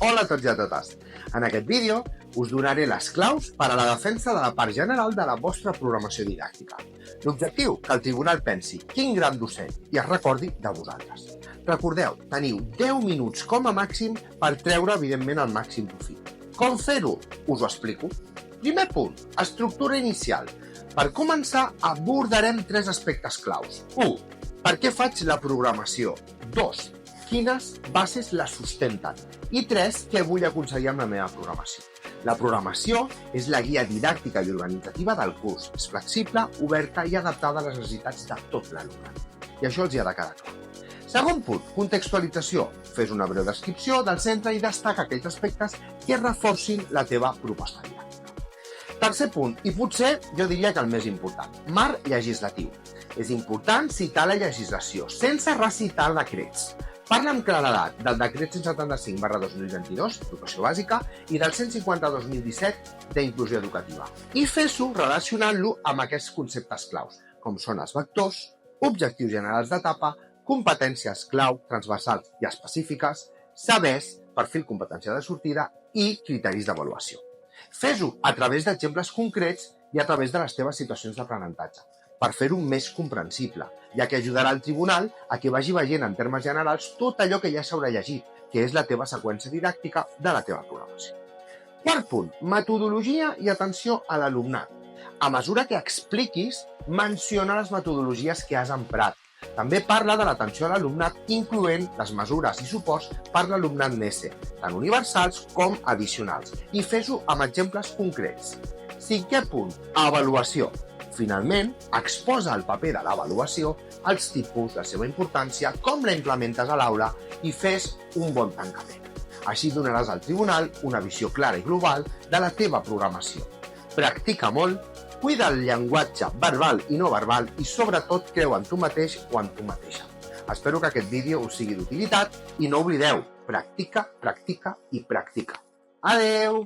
Hola a tots i a totes! En aquest vídeo us donaré les claus per a la defensa de la part general de la vostra programació didàctica. L'objectiu, que el tribunal pensi quin gran docent i es recordi de vosaltres. Recordeu, teniu 10 minuts com a màxim per treure, evidentment, el màxim profit. Com fer-ho? Us ho explico. Primer punt, estructura inicial. Per començar, abordarem 3 aspectes claus. 1. Per què faig la programació? 2. Quines bases la sustenten? I 3. Què vull aconseguir amb la meva programació? La programació és la guia didàctica i organitzativa del curs. És flexible, oberta i adaptada a les necessitats de tot l'alumnat. I això els hi ha de quedar clar. Segon punt, contextualització. Fes una breu descripció del centre i destaca aquells aspectes que reforcin la teva proposta didàctica. Tercer punt, i potser jo diria que el més important, marc legislatiu. És important citar la legislació, sense recitar decrets. Parla amb claredat del decret 175/2022, d'educació bàsica, i del 150/2017, d'inclusió educativa. I fes-ho relacionant-lo amb aquests conceptes claus, com són els vectors, objectius generals d'etapa, competències clau, transversals i específiques, sabers, perfil competencial de sortida i criteris d'avaluació. Fes-ho a través d'exemples concrets i a través de les teves situacions d'aprenentatge, per fer-ho més comprensible, ja que ajudarà el tribunal a que vagi veient en termes generals tot allò que ja s'haurà llegit, que és la teva seqüència didàctica de la teva programació. Quart punt, metodologia i atenció a l'alumnat. A mesura que expliquis, menciona les metodologies que has emprat. També parla de l'atenció a l'alumnat, incloent les mesures i suports per l'alumnat NESE, tant universals com addicionals, i fes-ho amb exemples concrets. Cinquè punt, avaluació. Finalment, exposa el paper de l'avaluació, els tipus, la seva importància, com la implementes a l'aula i fes un bon tancament. Així donaràs al tribunal una visió clara i global de la teva programació. Practica molt, cuida el llenguatge verbal i no verbal i sobretot creu en tu mateix o en tu mateixa. Espero que aquest vídeo us sigui d'utilitat i no oblideu, practica, practica i practica. Adeu!